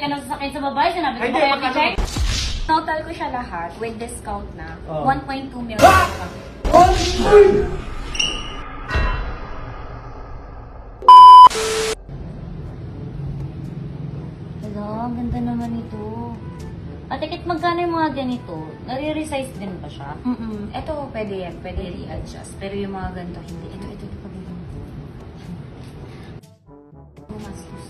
ka na sasakyan sa babae, sinabi ko kaya kay total ko siya lahat with discount na 1.2 million. Hello, ang ganda naman ito. Ate Kit, magkano yung mga ganito? Nare-resize din ba siya? Ito, pwede yan. Pwede i-adjust. Pero yung mga ganito, hindi. Ito pabili mo. Bumastos.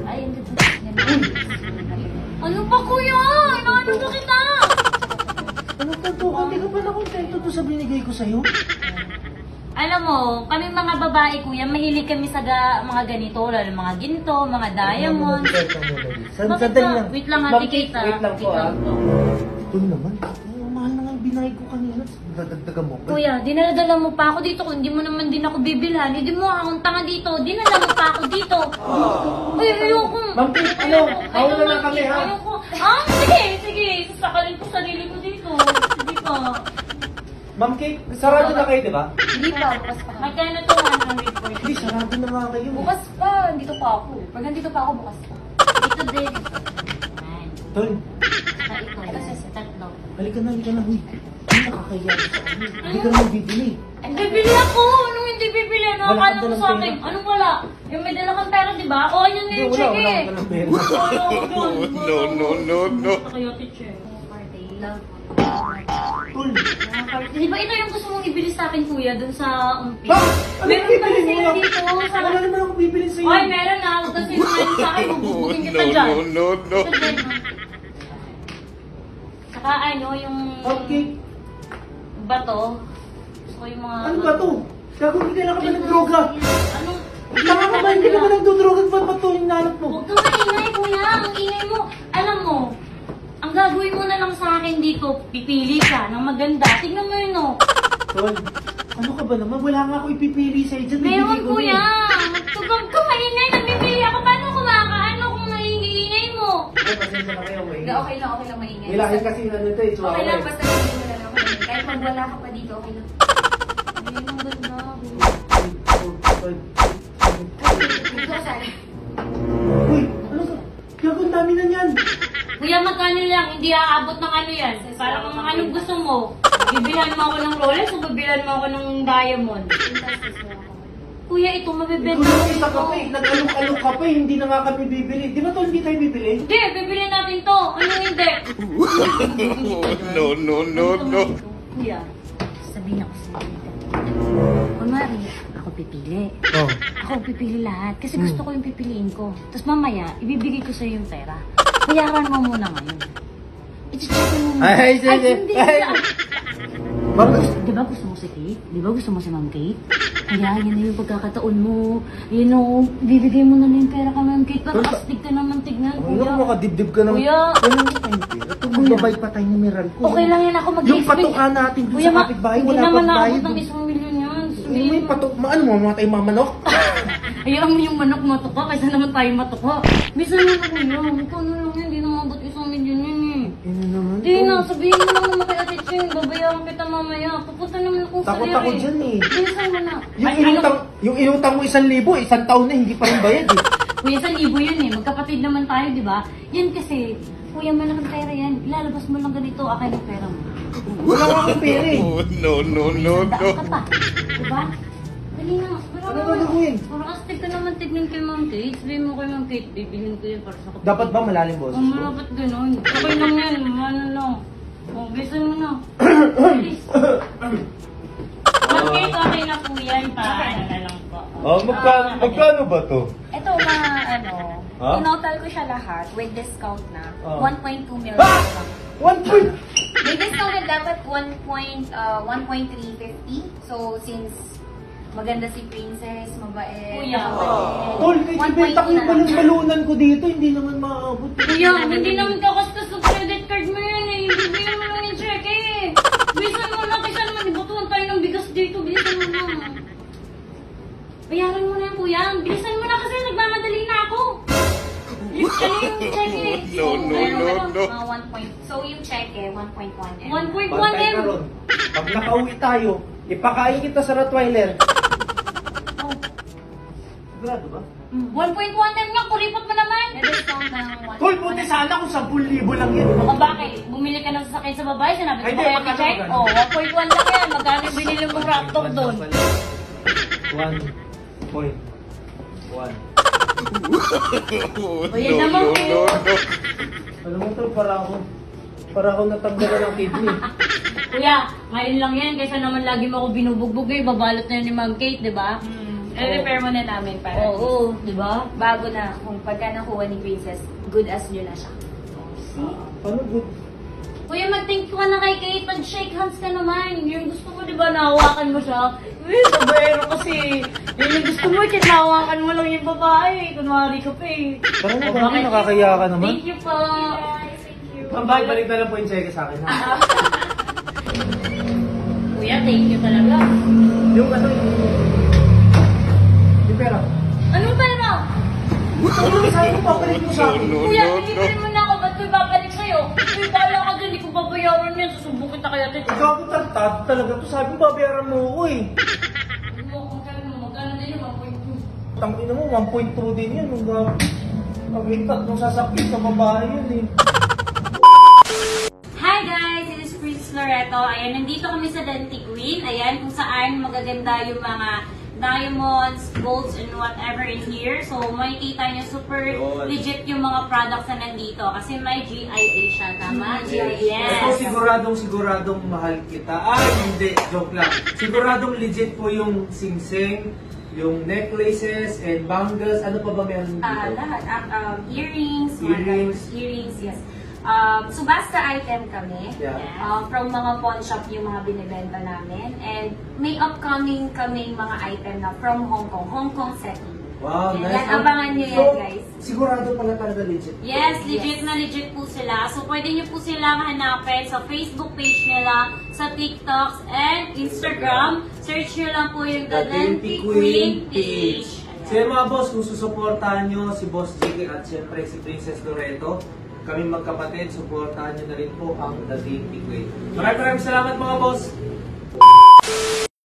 Ay, hindi po. Ano pa kuya? Inaano ba kita? Ano ka to? Hindi ka pala kontento to sa binigay ko sa'yo? Alam mo, kami mga babae kuya, mahilig kami sa mga ganito, lalo mga ginto, mga diamonds. Bakit ba? Wait lang ate kita. Wait lang po Ito naman. Ay, mahal na nga yung binayad ko kanina. Dadagdagan mo ba? Kuya, dinala mo pa ako dito. Kung hindi mo naman din ako bibilhan, hindi mo akong tanga dito. Dinala mo pa ako dito. Ay, ayoko. Ma'am Kate, ano? Haula na kami, ha? Ayoko. Sige. Sasakalin ko sarili ko dito. Sige pa. Ma'am Kate, sarado na kayo, di ba? Hindi pa, bukas pa. Magkano to 140? Hindi, sarado na nga kayo. Bukas pa, nandito pa ako. Pag nandito pa ako, bukas pa. Ito din. Ayan. Tol, Ito sa tatlo. halika na. Huy, hindi nakakaya sa akin. Hindi ka naman bibili. Bibili ako! Anong hindi bibili? Ano Wala akala ka mo dalang sa akin? pera? Anong wala? Yung may dala kang pera, di ba? O, yun na yung check eh. Wala ka pera. No. Kaya teacher. Love. Tol, Di ba ito yung gusto mong ibili sa akin, kuya, dun sa umpi? ba? Ano Meron bibili kasi mo? dito sa... Wala naman ako bibili sa'yo. Ay, meron na. Huwag kasi naman sa akin, bubugin kita dyan. No. Ito din, ha? Saka ano, yung... Okay. Bato. Gusto ko yung mga... Ano ba to? Gago, hindi kailangan ka ng droga. Anong... Tama ka ba? Hindi ka ba nagdodroga? Ba't ba to yung nanap mo? Huwag kang maingay, kuya. Ang ingay mo. Alam mo, ang gagawin mo na lang sa akin dito, pipili ka ng maganda. Tignan mo yun, no? Tol, ano ka ba naman? Wala nga ako ipipili sa'yo dyan. Meron, Bibili ko kuya. na Huwag kang maingay. Nagbibili ako. Paano kumakaano kung naiingay mo? eh. Pasensya na kayo, may... Okay lang maingay. May lahi kasi ano ito eh. Okay lang, basta hindi mo na lang ako. Kahit magwala ka pa dito, okay lang. Ay, ang ganda. Dito ka sana. Uy, ano ka? Gago, ang dami na niyan. Kuya, magkano lang? Hindi aabot ng ano yan. Parang anong gusto mo? Bibilhan mo ako ng Rolex o bibilhan mo ako ng diamond? Kuya, ito mabibenta Ikaw ko na isa ka pa eh. Nag-alok-alok ka pa eh. Hindi na nga kami bibili. Di ba to hindi tayo bibili? Hindi, bibili natin to. Anong hindi? No. Kuya, sabihin ako sa iyo. Kunwari, ako pipili. Oh. Ako pipili lahat kasi gusto ko yung pipiliin ko. Tapos mamaya, ibibigay ko sa'yo yung pera. Bayaran mo muna ngayon. I-check mo muna. Ay, sige. Hindi. Ay. Bakit? Di ba gusto mo si Kate? Di ba gusto mo si Ma'am Kate? Kaya yan na yung pagkakataon mo. You know, bibigay mo na yung pera ka Ma'am Kate. Para astig ka naman tignan, Ano kuya. ka makadibdib ka naman? Kuya. Wala na tayong pera. Ito, magbabay pa tayo ng meral ko. Okay lang yan ako mag-expect. Yung patukan natin doon sa kapitbahay, Hindi wala naman pang naabot bayad. ng 1 million yan. Ano mo yung patok? Ano mo, mga tayo mamanok? Ayaw mo yung manok matuka kaysa naman tayo matuka. Bisa naman ako yun. Ikaw na lang yan. Hindi naman abot 1 million yan eh. Ano naman Hindi to? na, sabihin mo lang naman kay Ate Ching. Babayaran kita mamaya. Pupunta naman akong sa Takot ako dyan eh. Bilisan mo na. Yung inutang mo 1,000, isang taon na hindi pa rin bayad eh. Kuya, 1,000 yun eh. Magkapatid naman tayo, di ba? Yan kasi, kuya, malaking pera yan. Ilalabas mo lang ganito, akin ang pera mo. Wala nga akong pera eh. No. Daan ka pa. Diba? Dali na. Ano ba gagawin? Parang astig ka naman tignan kay Ma'am Kate. Sabihin mo kay Ma'am Kate, bibilhin ko yan para sa kapatid. Dapat ba malalim boss? Dapat ganun. Okay lang yan. Ano lang. O, bilisan mo na. Please. Ma'am Kate, okay na po yan. Paano na lang po. Magkano ba to? Ito mga Ha? tinotal ko siya lahat with discount na 1.2 million. 1 point! May discount na dapat 1.350. So since maganda si Princess, mabait, Kuya. Tol, ibenta ko yung balunan ko dito, hindi naman maaabot. Kuya, hindi naman kakastas ng credit card mo yan eh. Bibigyan mo lang yung check eh. Bilisan mo na kaysa naman ibutuhan tayo ng bigas dito. Bilisan mo na. Bayaran mo na yan, kuya. Bilisan mo na kasi nagmamadali na ako. Ano yung check eh? No. 1 point. So yung check 1.1 M. 1.1 Pantay ka M. ron. Pag nakauwi tayo, ipakain kita sa Rottweiler. Oh. Sigurado ba? 1.1 nga, kuripot mo naman. May discount ng 1. Tol, buti sana kung 10,000 lang yan. O bakit? Bumili ka ng sasakyan sa babae, sinabi ko Ay, ba di, kaya magkano check? magkano? O, 1.1 lang yan. Magkano yung binili mong Raptor doon? 1.1. O yan naman, no. Alam mo tol, para ako natanggalan ng kidney. Kuya, ngayon lang yan, kaysa naman lagi mo ako binubugbog eh, babalot na yun ni Ma'am Kate, di ba? I-repair mo na namin para Oo, di ba? bago na, kung pagka nakuha ni Princess, good as new na siya. Paano good? Kuya, mag-thank you ka na kay Kate, mag-shake hands ka naman. Yung gusto mo, di ba, nahawakan mo siya? Sabayero kasi. Yung gusto mo, nahawakan mo lang yung babae. Kunwari ka pa eh. Parang O, bakit bakit? nakakaya ka naman? Thank you po. Ma'am, balik na lang po yung cheque sa akin, ha? Kuya, thank you talaga. Yung ano, yung pera. Anong pera? Ano, saan mo papalik mo sa akin? Kuya, pinipili mo na ako. Ba't ko ibabalik sa'yo? Uy, bala ka dyan. Di ko babayaran yan. Susubok kita kaya dyan. Ikaw po tartado talaga to. Sabi mo, babayaran mo ako eh. Magkano din yung 1.2? Tangina mo, 1.2 din yan. Nung sasakit sa babae yun eh. Hi guys! This is Princess Loreto. Ayan, nandito kami sa Denti Queen. Ayan, kung saan magaganda yung mga diamonds, golds, and whatever in here. So, makikita nyo super legit yung mga products na nandito. Kasi may GIA siya, tama? GIA. Ito siguradong mahal kita. Ay, hindi. Joke lang. Siguradong legit po yung singsing, yung necklaces and bangles. Ano pa ba meron dito? Lahat. Earrings, mga Earrings. earrings, yes. Subasta item kami. Yeah. From mga pawn shop yung mga binibenta namin. And may upcoming kaming mga item na from Hong Kong setting. Wow, Yan, nice. abangan nyo yan, guys. Sigurado pala talaga legit. Yes, legit na legit po sila. So, pwede nyo po silang hanapin sa Facebook page nila, sa TikToks, and Instagram. Search nyo lang po yung The Denti Queen page. So yung mga boss, kung susuportahan nyo si Boss JK at siyempre si Princess Loreto, kami magkapatid, suportahan nyo na rin po ang The Denti Queen. Maraming salamat mga boss!